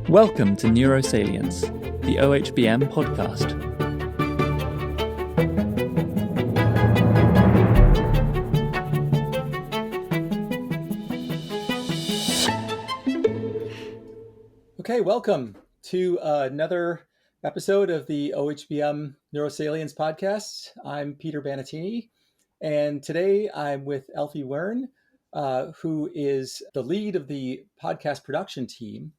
Welcome to Neurosalience, the OHBM podcast. Okay, welcome to another episode of the OHBM Neurosalience podcast. I'm Peter Bannattini, and today I'm with Alfie Wearn, who is the lead of the podcast production team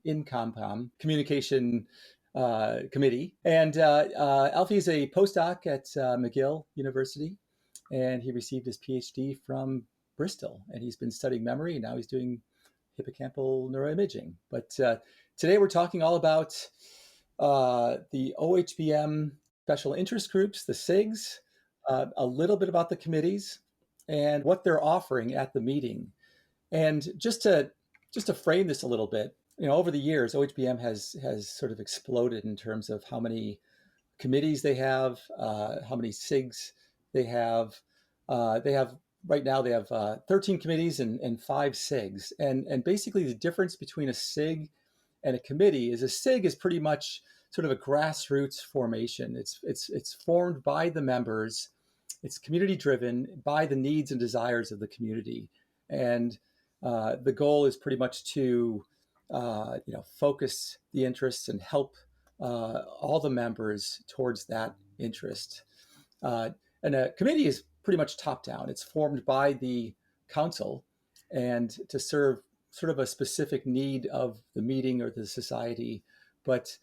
in ComCom, Communication Committee. And Alfie is a postdoc at McGill University, and he received his PhD from Bristol, and he's been studying memory, and now he's doing hippocampal neuroimaging. But today we're talking all about the OHBM special interest groups, the SIGs, a little bit about the committees and what they're offering at the meeting. And just to frame this a little bit, over the years, OHBM has sort of exploded in terms of how many committees they have, how many SIGs they have. Right now, they have 13 committees and 5 SIGs. And basically, the difference between a SIG and a committee is a SIG is pretty much sort of a grassroots formation. It's formed by the members. It's community driven by the needs and desires of the community. And the goal is pretty much to focus the interests and help all the members towards that interest. And a committee is pretty much top down. It's formed by the council and to serve sort of a specific need of the meeting or the society. But,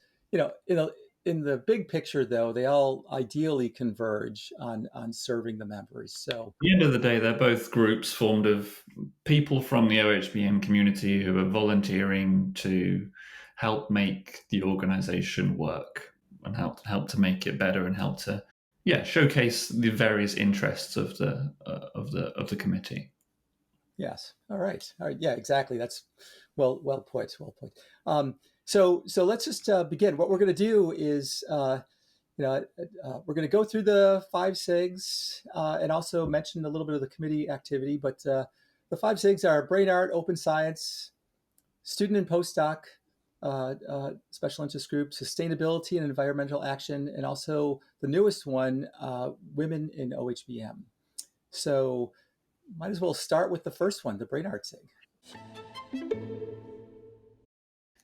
in the big picture, though, they all ideally converge on serving the members. So at the end of the day, they're both groups formed of people from the OHBM community who are volunteering to help make the organization work and help to make it better and help to showcase the various interests of the committee. Yes. All right. Yeah, exactly. That's well put. So let's just begin. What we're going to do is, we're going to go through the 5 SIGs and also mention a little bit of the committee activity. But the 5 SIGs are BrainArt, Open Science, Student and Postdoc, Special Interest Group, Sustainability and Environmental Action, and also the newest one, Women in OHBM. So might as well start with the first one, the BrainArt SIG.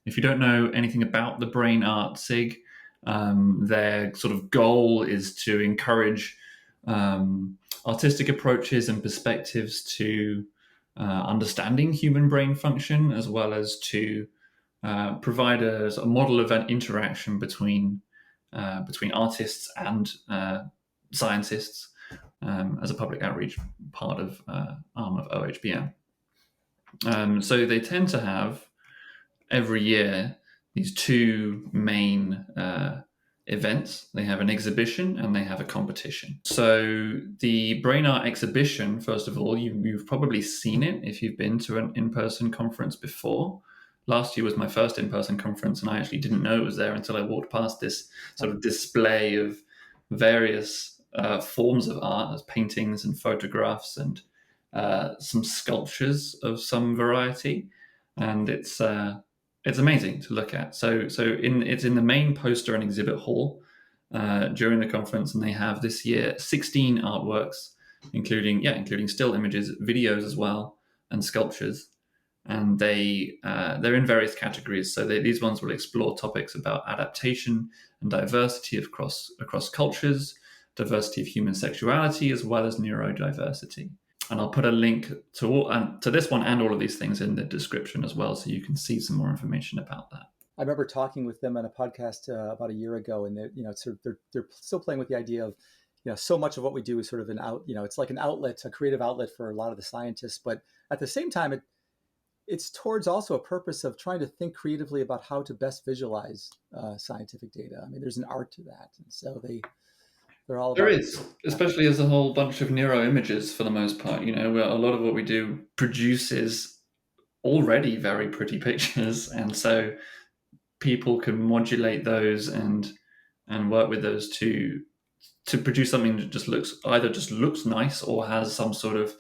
If you don't know anything about the BrainArt SIG, their sort of goal is to encourage artistic approaches and perspectives to understanding human brain function, as well as to provide a model of an interaction between artists and scientists as a public outreach part of arm of OHBM. So they tend to have every year these 2 main events. They have an exhibition and they have a competition. So the BrainArt exhibition, first of all, you've probably seen it if you've been to an in-person conference before. Last year was my first in-person conference, and I actually didn't know it was there until I walked past this sort of display of various forms of art, as paintings and photographs and some sculptures of some variety. And it's amazing to look at. So it's in the main poster and exhibit hall during the conference, and they have this year 16 artworks, including still images, videos as well, and sculptures. And they're in various categories. So these ones will explore topics about adaptation and diversity across cultures, diversity of human sexuality, as well as neurodiversity. And I'll put a link to this one and all of these things in the description as well, so you can see some more information about that. I remember talking with them on a podcast about a year ago, and they're still playing with the idea of, so much of what we do is sort of it's like an outlet, a creative outlet for a lot of the scientists, but at the same time, it's towards also a purpose of trying to think creatively about how to best visualize scientific data. I mean, there's an art to that, and so they're all. There is, especially as a whole bunch of neuroimages for the most part. A lot of what we do produces already very pretty pictures, and so people can modulate those and work with those to produce something that just looks nice or has some sort of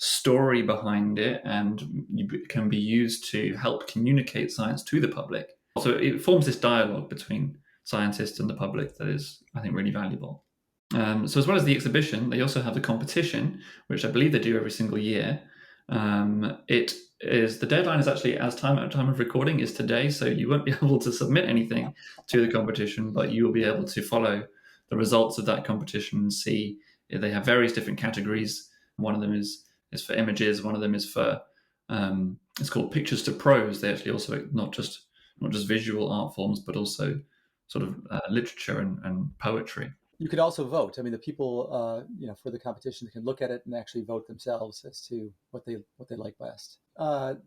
story behind it, and can be used to help communicate science to the public. So it forms this dialogue between scientists and the public that is, I think, really valuable. So as well as the exhibition, they also have the competition, which I believe they do every single year. The deadline is actually, at time of recording, is today, so you won't be able to submit anything to the competition, but you will be able to follow the results of that competition and see if they have various different categories. One of them is for images. One of them is for it's called Pictures to Prose. They actually also not just visual art forms, but also sort of literature and poetry. You could also vote. I mean, the people, for the competition can look at it and actually vote themselves as to what they like best.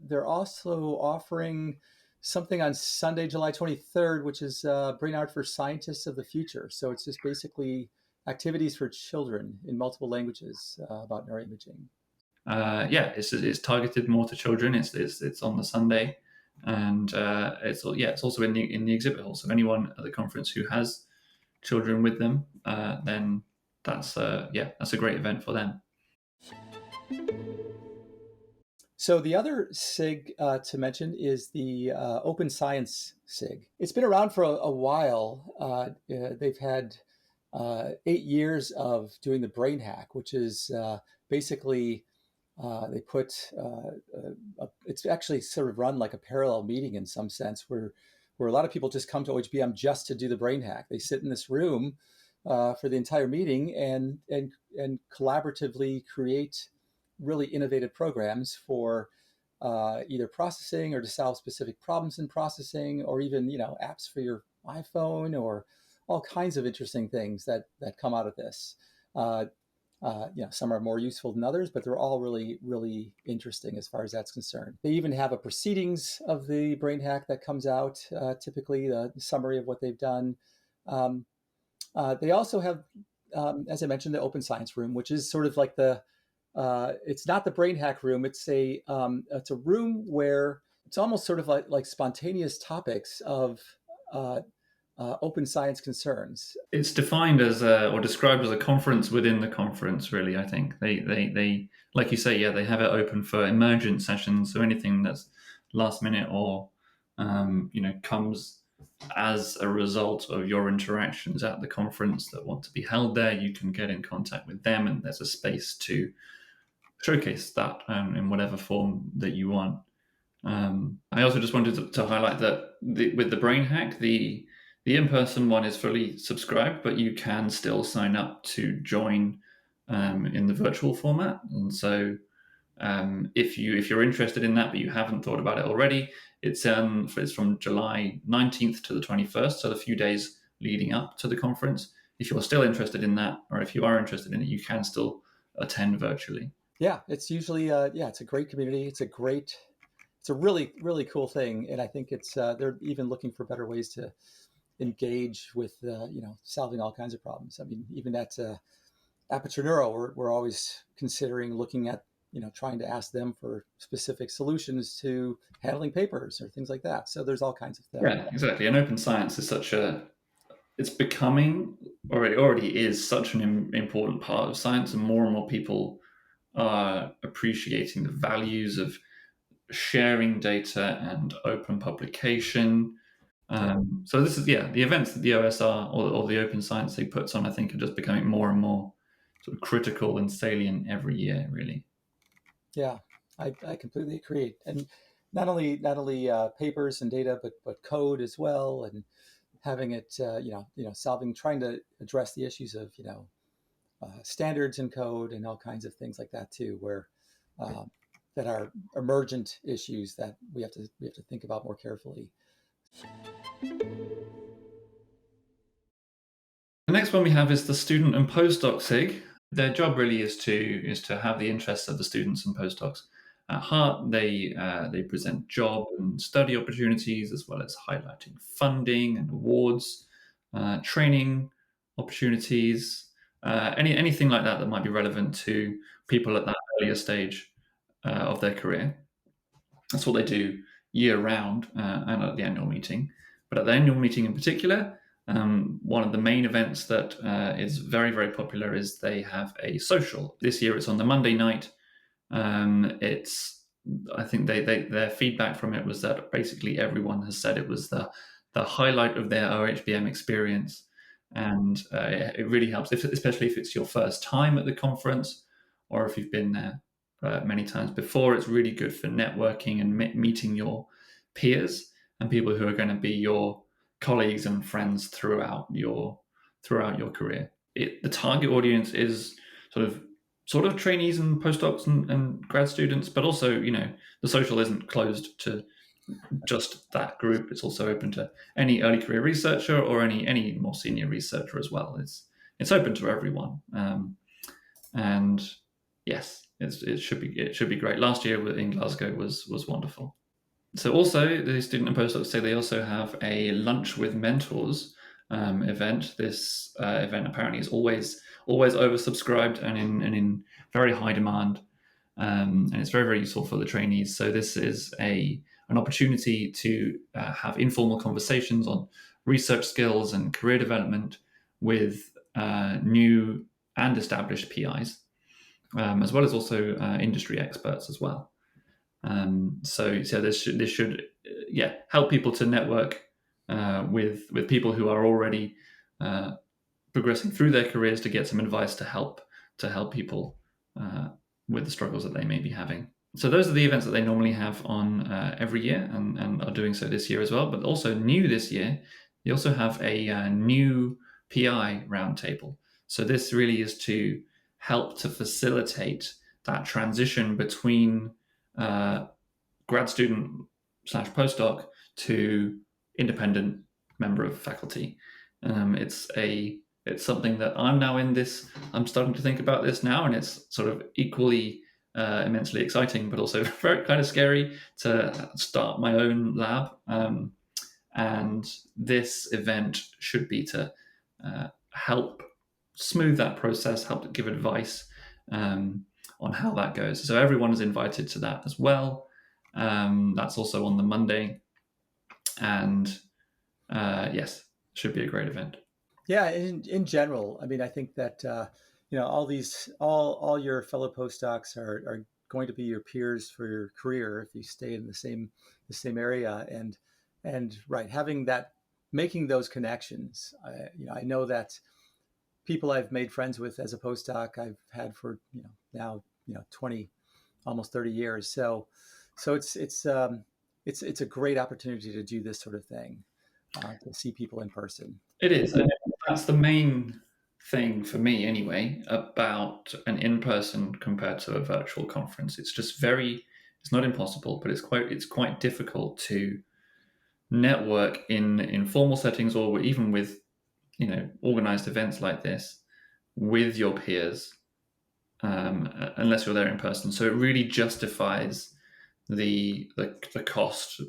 They're also offering something on Sunday, July 23rd, which is BrainArt for Scientists of the Future. So it's just basically activities for children in multiple languages about neuroimaging. It's targeted more to children. It's on the Sunday, and it's also in the exhibit hall. So anyone at the conference who has children with them, then that's a great event for them. So the other SIG to mention is the Open Science SIG. It's been around for a while. They've had 8 years of doing the brain hack, which is basically they put it's actually sort of run like a parallel meeting in some sense, where a lot of people just come to OHBM just to do the brain hack. They sit in this room for the entire meeting and collaboratively create really innovative programs for either processing or to solve specific problems in processing, or even apps for your iPhone, or all kinds of interesting things that come out of this. Some are more useful than others, but they're all really, really interesting as far as that's concerned. They even have a proceedings of the brain hack that comes out, typically the summary of what they've done. They also have, as I mentioned, the Open Science Room, which is sort of like it's not the brain hack room. It's a room where it's almost sort of like spontaneous topics of open science concerns. It's defined as or described as a conference within the conference, really. I think they like you say, they have it open for emergent sessions. So anything that's last minute or comes as a result of your interactions at the conference that want to be held there, you can get in contact with them, and there's a space to showcase that in whatever form that you want. I also just wanted to highlight that with the brain hack, the in-person one is fully subscribed, but you can still sign up to join in the virtual format. And so if you're interested in that, but you haven't thought about it already, it's from July 19th to the 21st, so the few days leading up to the conference. If you're still interested in that, or if you are interested in it, you can still attend virtually. Yeah, it's usually it's a great community. It's a really, really cool thing, and I think it's they're even looking for better ways to engage with solving all kinds of problems. I mean, even at Aperture Neuro, we're always considering looking at trying to ask them for specific solutions to handling papers or things like that. So there's all kinds of things. Yeah, exactly. And open science is it's becoming, or it already is, such an important part of science, and more people are appreciating the values of sharing data and open publication. So this is the events that the OSR or the Open Science League puts on, I think, are just becoming more and more sort of critical and salient every year, really. Yeah, I completely agree. And not only papers and data, but code as well, and having it trying to address the issues of standards in code and all kinds of things like that too, where that are emergent issues that we have to think about more carefully. The next one we have is the student and postdoc SIG. Their job really is to have the interests of the students and postdocs at heart. They present job and study opportunities, as well as highlighting funding and awards, training opportunities, anything like that might be relevant to people at that earlier stage of their career. That's what they do year round and at the annual meeting. But at the annual meeting in particular, one of the main events that is very, very popular is they have a social. This year it's on the Monday night I think their feedback from it was that basically everyone has said it was the highlight of their OHBM experience, and it really helps, especially if it's your first time at the conference, or if you've been there many times before. It's really good for networking and meeting your peers and people who are going to be your colleagues and friends throughout your career. The target audience is sort of trainees and postdocs and grad students, but also, the social isn't closed to just that group. It's also open to any early career researcher or any more senior researcher as well. It's open to everyone, and yes, it should be great. Last year in Glasgow was wonderful. So also, the student and postdocs say they also have a lunch with mentors event. This event apparently is always oversubscribed and in very high demand, and it's very, very useful for the trainees. So this is an opportunity to have informal conversations on research skills and career development with new and established PIs, as well as also industry experts as well. So this should help people to network with people who are already progressing through their careers, to get some advice to help people with the struggles that they may be having. So those are the events that they normally have on every year, and are doing so this year as well. But also new this year, they also have a new PI roundtable. So this really is to help to facilitate that transition between grad student / postdoc to independent member of faculty. It's something that I'm starting to think about this now, and it's sort of equally immensely exciting, but also very kind of scary to start my own lab. And this event should be to help smooth that process, help to give advice on how that goes. So everyone is invited to that as well. That's also on the Monday, and yes, should be a great event. Yeah, in general, I mean, I think that all your fellow postdocs are going to be your peers for your career if you stay in the same area, and right, making those connections. I know that people I've made friends with as a postdoc I've had for now 20, almost 30 years. So it's a great opportunity to do this sort of thing, to see people in person. It is. And that's the main thing for me anyway about an in-person compared to a virtual conference. It's just it's not impossible, but it's quite difficult to network in informal settings, or even with organized events like this with your peers, unless you're there in person. So it really justifies the cost,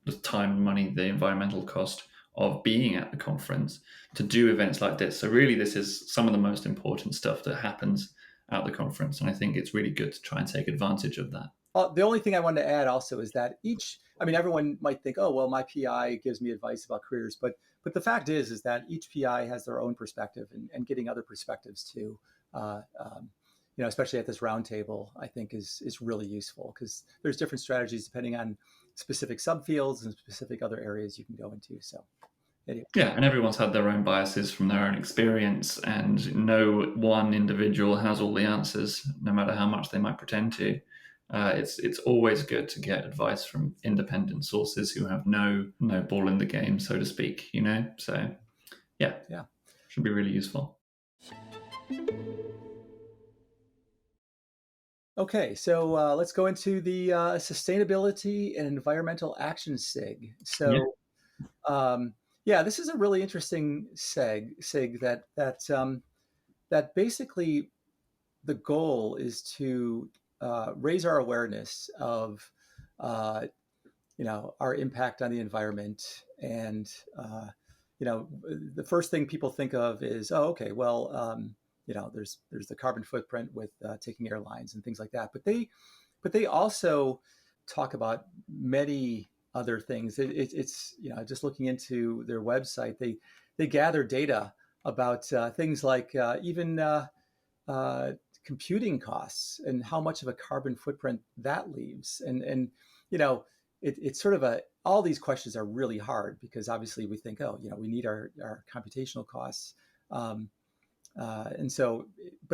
the time, money, the environmental cost of being at the conference to do events like this. So really, this is some of the most important stuff that happens at the conference, and I think it's really good to try and take advantage of that. The only thing I wanted to add also is that everyone might think, oh, well, my PI gives me advice about careers, but the fact is that each PI has their own perspective, and getting other perspectives too, especially at this roundtable, I think is really useful, because there's different strategies depending on specific subfields and specific other areas you can go into. So anyway. Yeah, and everyone's had their own biases from their own experience, and no one individual has all the answers, no matter how much they might pretend to. It's always good to get advice from independent sources who have no ball in the game, so to speak. So yeah, should be really useful. Okay, so let's go into the sustainability and environmental action SIG. So this is a really interesting SIG that basically the goal is to raise our awareness of our impact on the environment. And the first thing people think of is, oh, okay, well, there's the carbon footprint with taking airlines and things like that. But they also talk about many other things. It's just looking into their website, they gather data about things like even computing costs and how much of a carbon footprint that leaves. And it's sort of all these questions are really hard because obviously we think, we need our computational costs. But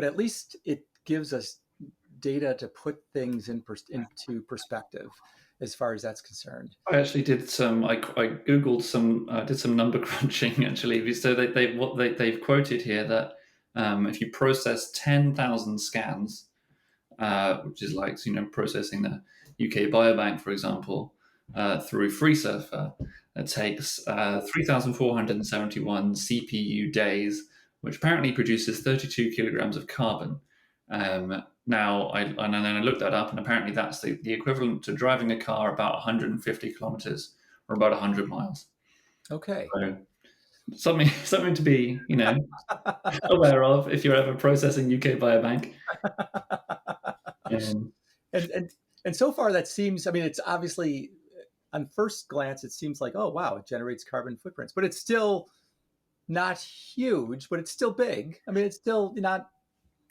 at least it gives us data to put things into perspective as far as that's concerned. I actually did I Googled did some number crunching actually. So they've quoted here that if you process 10,000 scans, which is like, processing the UK Biobank, for example, through FreeSurfer, it takes 3,471 CPU days, which apparently produces 32 kilograms of carbon. Now, and then I looked that up, and apparently that's the equivalent to driving a car about 150 kilometers or about 100 miles. Okay. So, something to be, aware of if you're ever processing UK Biobank. And so far that seems, it's obviously, on first glance, it seems like, oh, wow, it generates carbon footprints, but it's still not huge, but it's still big. It's still not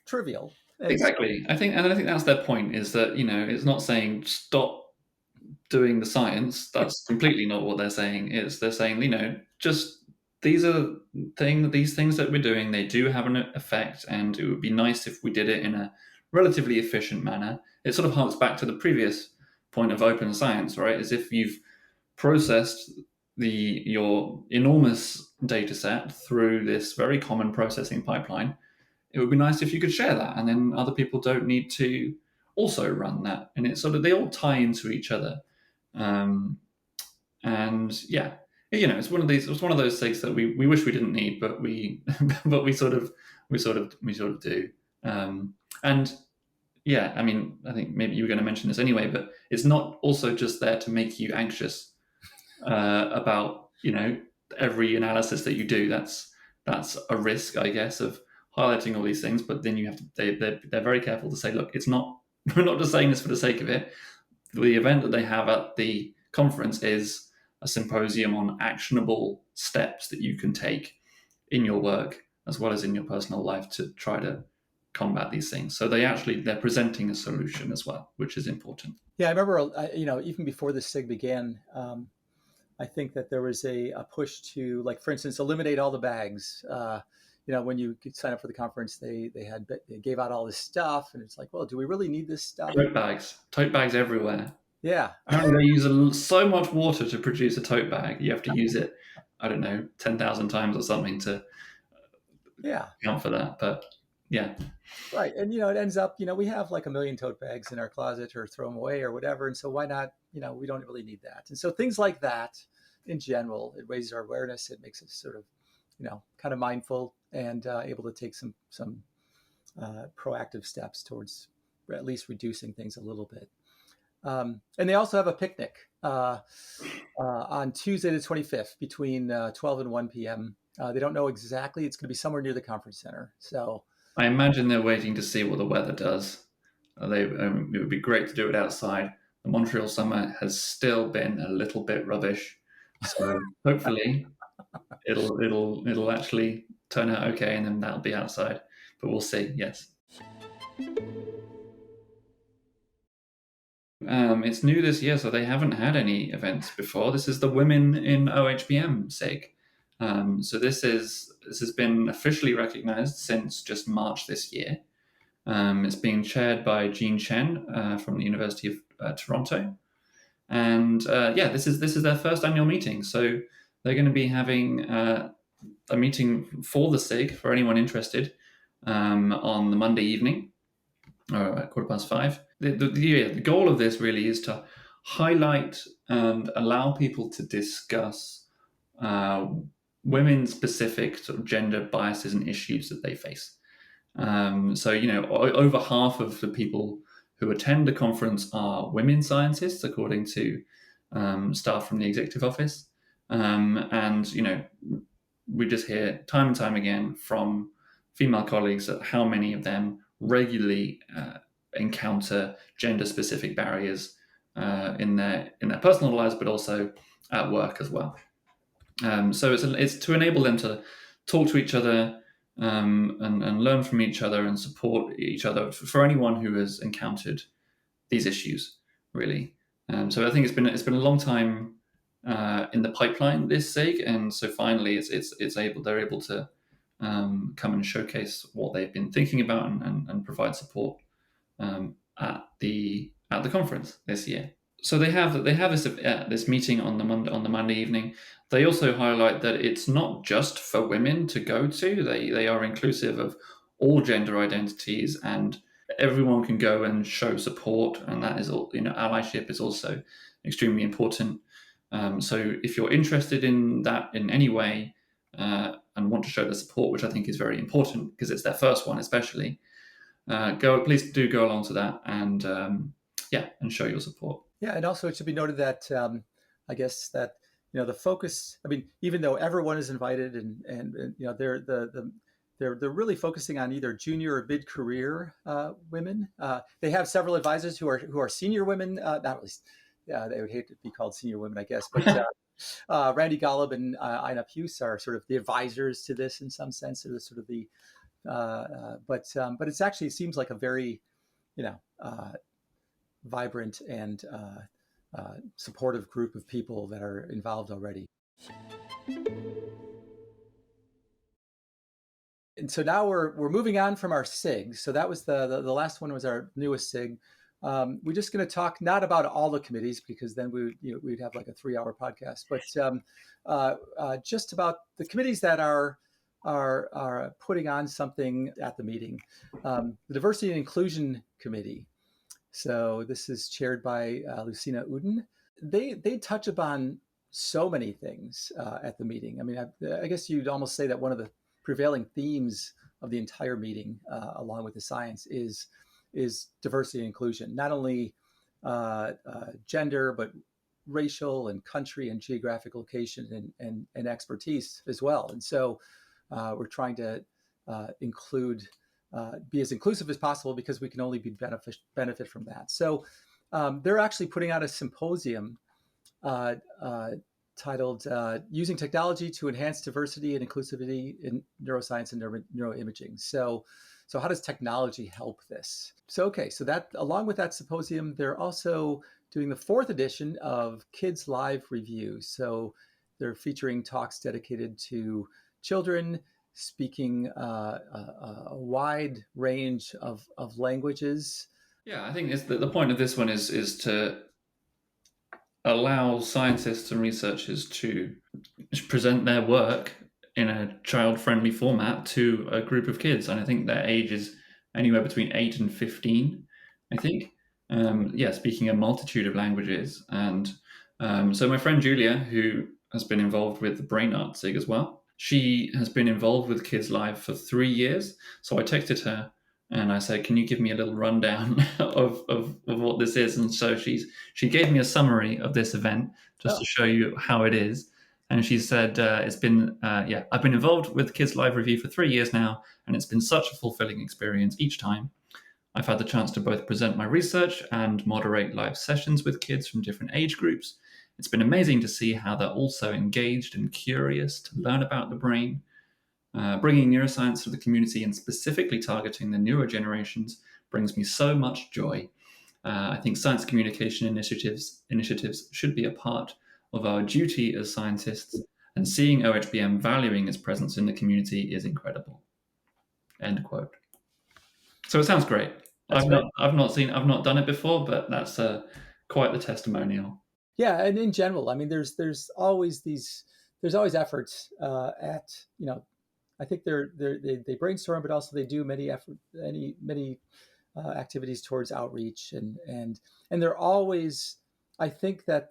trivial. Exactly. I think that's their point, is that, it's not saying stop doing the science. That's completely not what they're saying. They're saying, just these things that we're doing, they do have an effect, and it would be nice if we did it in a relatively efficient manner. It sort of harks back to the previous point of open science, right? As if you've processed your enormous data set through this very common processing pipeline. It would be nice if you could share that, and then other people don't need to also run that. And it's sort of, they all tie into each other. And yeah, it's one of those things that we wish we didn't need, but we we sort of do. And yeah, I think maybe you were going to mention this anyway, but it's not also just there to make you anxious about every analysis that you do. That's a risk, I guess, of highlighting all these things. But then you have to they're very careful to say, look, we're not just saying this for the sake of it. The event that they have at the conference is a symposium on actionable steps that you can take in your work as well as in your personal life to try to combat these things. So they're presenting a solution as well, which is important. Yeah, I remember, even before the SIG began, I think that there was a push to, like, for instance, eliminate all the bags. When you could sign up for the conference, they gave out all this stuff, and it's like, well, do we really need this stuff? Tote bags everywhere. Yeah. Apparently they use so much water to produce a tote bag. You have to use it, 10,000 times or something to account for that. But yeah. Right. And, it ends up, we have like 1 million tote bags in our closet or throw them away or whatever. And so why not, we don't really need that. And so things like that in general, it raises our awareness. It makes us sort of, kind of mindful and able to take some proactive steps towards at least reducing things a little bit. And they also have a picnic on Tuesday the 25th between 12 and 1 p.m. They don't know exactly. It's going to be somewhere near the conference center. So I imagine they're waiting to see what the weather does. It would be great to do it outside. The Montreal summer has still been a little bit rubbish, so hopefully it'll actually turn out okay, and then that'll be outside. But we'll see. Yes. It's new this year, so they haven't had any events before. This is the Women in OHBM SIG. So this has been officially recognized since just March this year. It's being chaired by Jean Chen from the University of Toronto, and this is their first annual meeting. So they're going to be having a meeting for the SIG for anyone interested on the Monday evening, or at 5:15. The goal of this really is to highlight and allow people to discuss women-specific sort of gender biases and issues that they face. So, over half of the people who attend the conference are women scientists, according to staff from the executive office. And, we just hear time and time again from female colleagues that how many of them regularly encounter gender-specific barriers in their personal lives, but also at work as well. So it's to enable them to talk to each other and learn from each other and support each other for anyone who has encountered these issues, really. So I think it's been a long time in the pipeline, this SIG, and so finally they're able to come and showcase what they've been thinking about and provide support at the conference this year. So they have this meeting on the Monday evening. They also highlight that it's not just for women to go to. They are inclusive of all gender identities, and everyone can go and show support. And that is all. Allyship is also extremely important. So if you're interested in that in any way and want to show the support, which I think is very important because it's their first one, especially, please do go along to that and show your support. Yeah, and also it should be noted that I guess that the focus. I mean, even though everyone is invited, and they're really focusing on either junior or mid-career women. They have several advisors who are senior women. Not at least, yeah, they would hate to be called senior women, I guess. But Randy Golub and Ina Puce are sort of the advisors to this in some sense. Or the sort of the, but it's actually seems like a very, vibrant and supportive group of people that are involved already. And so now we're moving on from our SIG. So that was the last one was our newest SIG. We're just going to talk not about all the committees because then we'd have like a 3-hour podcast, but just about the committees that are putting on something at the meeting. The Diversity and Inclusion Committee. So this is chaired by Lucina Uden. They touch upon so many things at the meeting. I mean, I guess you'd almost say that one of the prevailing themes of the entire meeting, along with the science, is diversity and inclusion. Not only gender, but racial and country and geographic location and expertise as well. And so we're trying to be as inclusive as possible because we can only be benefit from that. So they're actually putting out a symposium titled Using Technology to Enhance Diversity and Inclusivity in Neuroscience and Neuroimaging. So how does technology help this? So that along with that symposium, they're also doing the 4th edition of Kids Live Review. So they're featuring talks dedicated to children speaking a wide range of languages. Yeah, I think the point of this one is to allow scientists and researchers to present their work in a child-friendly format to a group of kids. And I think their age is anywhere between 8 and 15, I think. Speaking a multitude of languages. And so my friend Julia, who has been involved with the BrainArt SIG as well, she has been involved with Kids Live for 3 years. So I texted her and I said, can you give me a little rundown of what this is? And so she gave me a summary of this event just to show you how it is. And she said, I've been involved with Kids Live Review for 3 years now, and it's been such a fulfilling experience each time. I've had the chance to both present my research and moderate live sessions with kids from different age groups. It's been amazing to see how they're also engaged and curious to learn about the brain. Bringing neuroscience to the community and specifically targeting the newer generations brings me so much joy. I think science communication initiatives should be a part of our duty as scientists, and seeing OHBM valuing its presence in the community is incredible. End quote. So it sounds great. I've not done it before, but that's quite the testimonial. Yeah, and in general, I mean, there's always efforts at I think they brainstorm, but also they do many activities towards outreach, and they're always, I think that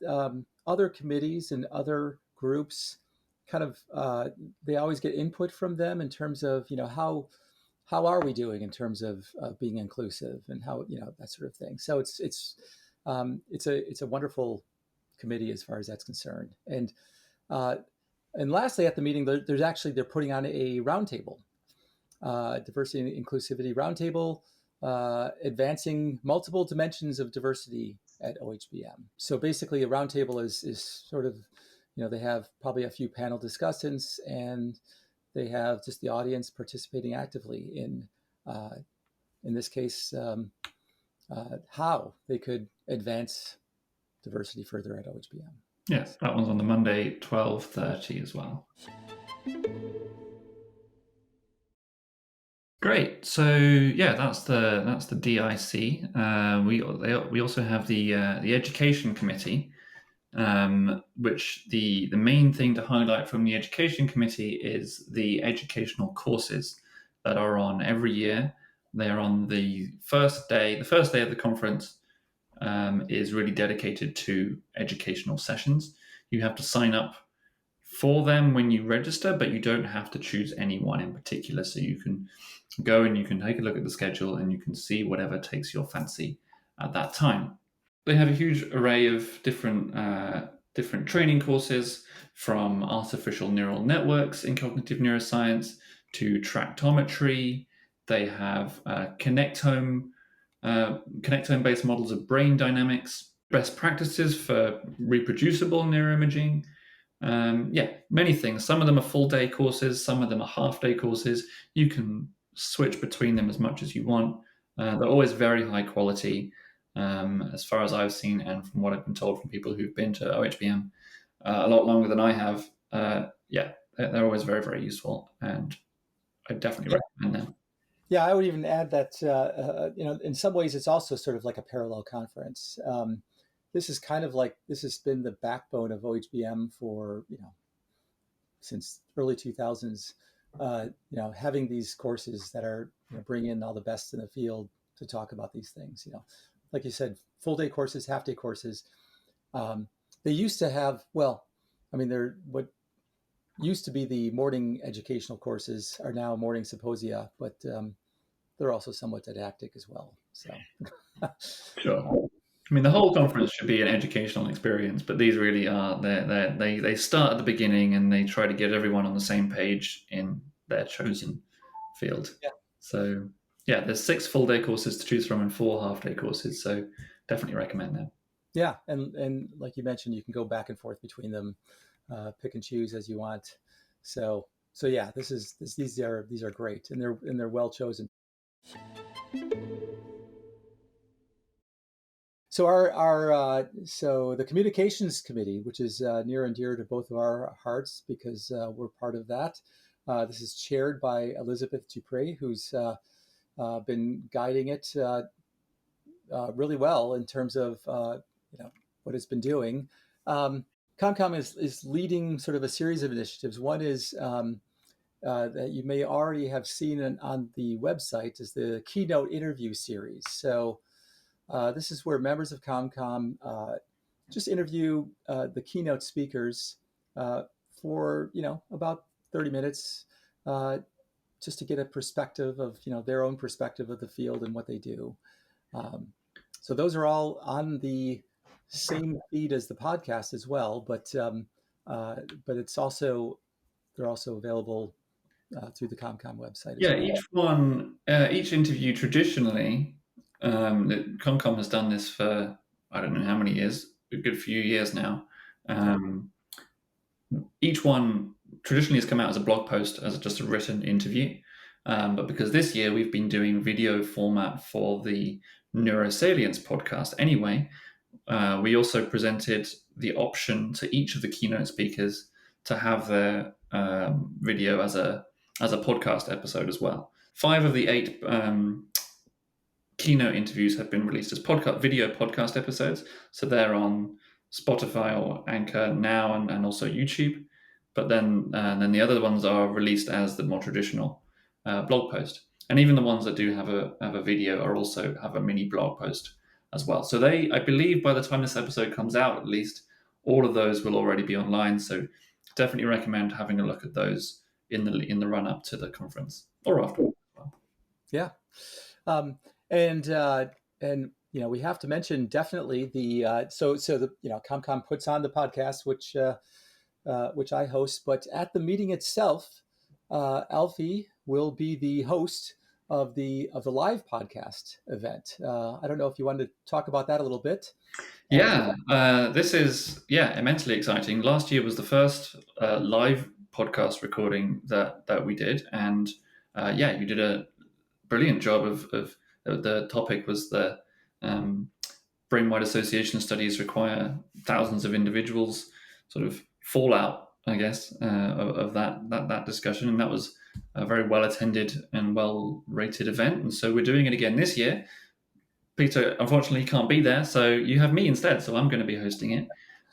other committees and other groups kind of they always get input from them in terms of how are we doing in terms of being inclusive and how that sort of thing. So it's a wonderful committee as far as that's concerned. And lastly, at the meeting, they're putting on a roundtable, diversity and inclusivity roundtable, advancing multiple dimensions of diversity at OHBM. So basically, a roundtable is sort of, they have probably a few panel discussants, and they have just the audience participating actively in this case, how they could advance diversity further at OHBM. Yeah, that one's on the Monday, 12:30 as well. Great. So yeah, that's the DIC. We also have the Education Committee, which the main thing to highlight from the Education Committee is the educational courses that are on every year. They are on the first day. The first day of the conference is really dedicated to educational sessions. You have to sign up for them when you register, but you don't have to choose any one in particular. So you can go and you can take a look at the schedule and you can see whatever takes your fancy at that time. They have a huge array of different training courses, from artificial neural networks in cognitive neuroscience to tractometry. They have connectome-based models of brain dynamics, best practices for reproducible neuroimaging. Many things. Some of them are full-day courses, some of them are half-day courses. You can switch between them as much as you want. They're always very high quality, as far as I've seen, and from what I've been told from people who've been to OHBM a lot longer than I have. They're always very, very useful, and I definitely recommend them. Yeah, I would even add that in some ways it's also sort of like a parallel conference. This is kind of like, this has been the backbone of OHBM for since early 2000s. Having these courses that are bring in all the best in the field to talk about these things. Like you said, full day courses, half day courses. They used to have, they're what used to be the morning educational courses are now morning symposia, but they're also somewhat didactic as well. So, sure. I mean, the whole conference should be an educational experience, but these really are. They start at the beginning and they try to get everyone on the same page in their chosen field. Yeah. So yeah, there's 6 full-day courses to choose from and 4 half-day courses. So definitely recommend them. Yeah, and like you mentioned, you can go back and forth between them, pick and choose as you want. So yeah, these are great, and they're well chosen. So so the communications committee, which is near and dear to both of our hearts because we're part of that. This is chaired by Elizabeth Dupre, who's been guiding it really well in terms of what it's been doing. ComCom is leading sort of a series of initiatives. One is that you may already have seen on the website is the keynote interview series. So this is where members of ComCom just interview the keynote speakers for about 30 minutes, just to get a perspective of their own perspective of the field and what they do. So those are all on the same feed as the podcast as well, but it's also they're also available through the ComCom website. Each one, each interview traditionally. ComCom has done this for I don't know how many years, a good few years now. Each one traditionally has come out as a blog post, as just a written interview. But because this year we've been doing video format for the Neurosalience podcast anyway, we also presented the option to each of the keynote speakers to have their video as a podcast episode as well. 5 of the 8 keynote interviews have been released as video podcast episodes. So they're on Spotify or Anchor now and also YouTube. But then the other ones are released as the more traditional blog post. And even the ones that do have a video are also have a mini blog post as well. So I believe by the time this episode comes out, at least, all of those will already be online. So definitely recommend having a look at those in the run up to the conference or afterwards. Yeah. And we have to mention definitely the so the ComCom puts on the podcast, which I host, but at the meeting itself, Alfie will be the host of the live podcast event. I don't know if you wanted to talk about that a little bit. This is immensely exciting. Last year was the first live podcast recording that we did, and you did a brilliant job of the topic was the brain-wide association studies require thousands of individuals, sort of fallout, I guess, of that discussion, and that was a very well attended and well rated event. And so we're doing it again this year. Peter, unfortunately, can't be there, so you have me instead. So I'm going to be hosting it.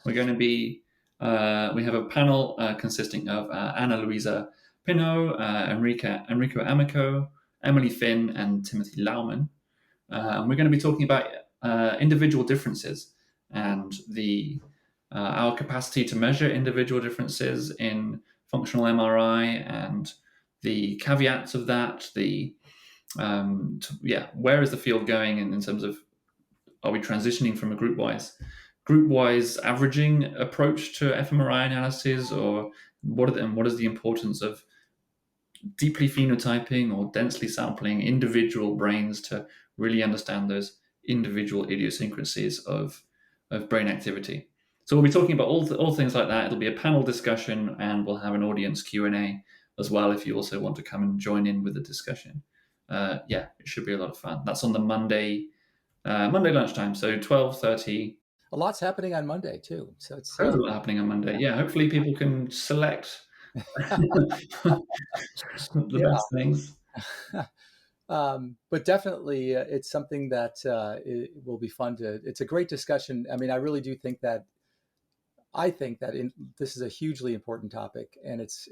We're going to be we have a panel consisting of Ana Luisa Pinot, Enrico Amico, Emily Finn, and Timothy Lauman. And we're going to be talking about individual differences and our capacity to measure individual differences in functional MRI and the caveats of that. Where is the field going in terms of, are we transitioning from a group-wise averaging approach to fMRI analysis, or what is the importance of deeply phenotyping or densely sampling individual brains to really understand those individual idiosyncrasies of brain activity? So we'll be talking about all things like that. It'll be a panel discussion, and we'll have an audience Q&A as well if you also want to come and join in with the discussion. It should be a lot of fun. That's on the Monday lunchtime, so 12:30. A lot's happening on Monday too, so it's There's a lot happening on Monday. Yeah, hopefully people can select the best things. But definitely, it's something that it will be fun to. It's a great discussion. I mean, I really do think that. I think that this is a hugely important topic, and it's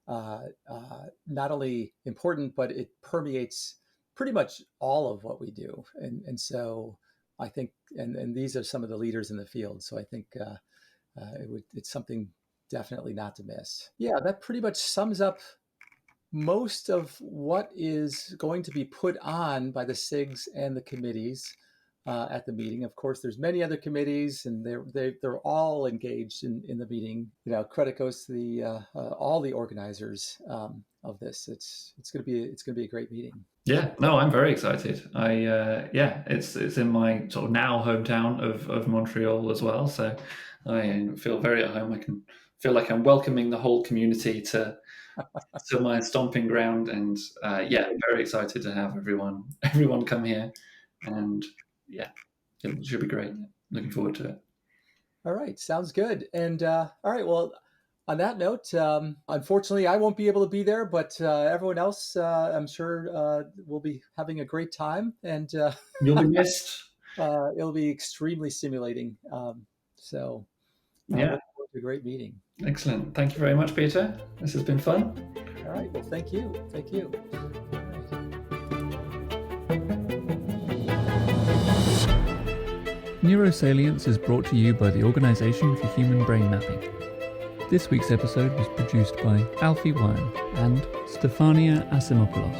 not only important, but it permeates pretty much all of what we do. And so I think, and these are some of the leaders in the field. So I think it's something definitely not to miss. Yeah, that pretty much sums up most of what is going to be put on by the SIGs and the committees at the meeting. Of course, there's many other committees, and they're all engaged in the meeting. Credit goes to all the organizers of this. It's going to be a great meeting. Yeah, no, I'm very excited. It's in my sort of now hometown of Montreal as well, so I feel very at home. I can feel like I'm welcoming the whole community to my stomping ground, and very excited to have everyone come here, and it should be great. Looking forward to it. All right, sounds good. And all right, well, on that note, unfortunately, I won't be able to be there, but everyone else, I'm sure, will be having a great time, and you'll be missed. It'll be extremely stimulating. So, look forward to a great meeting. Excellent. Thank you very much, Peter. This has been fun. All right. Well, thank you. Thank you. Neurosalience is brought to you by the Organisation for Human Brain Mapping. This week's episode was produced by Alfie Wearn and Stefania Asimopoulos.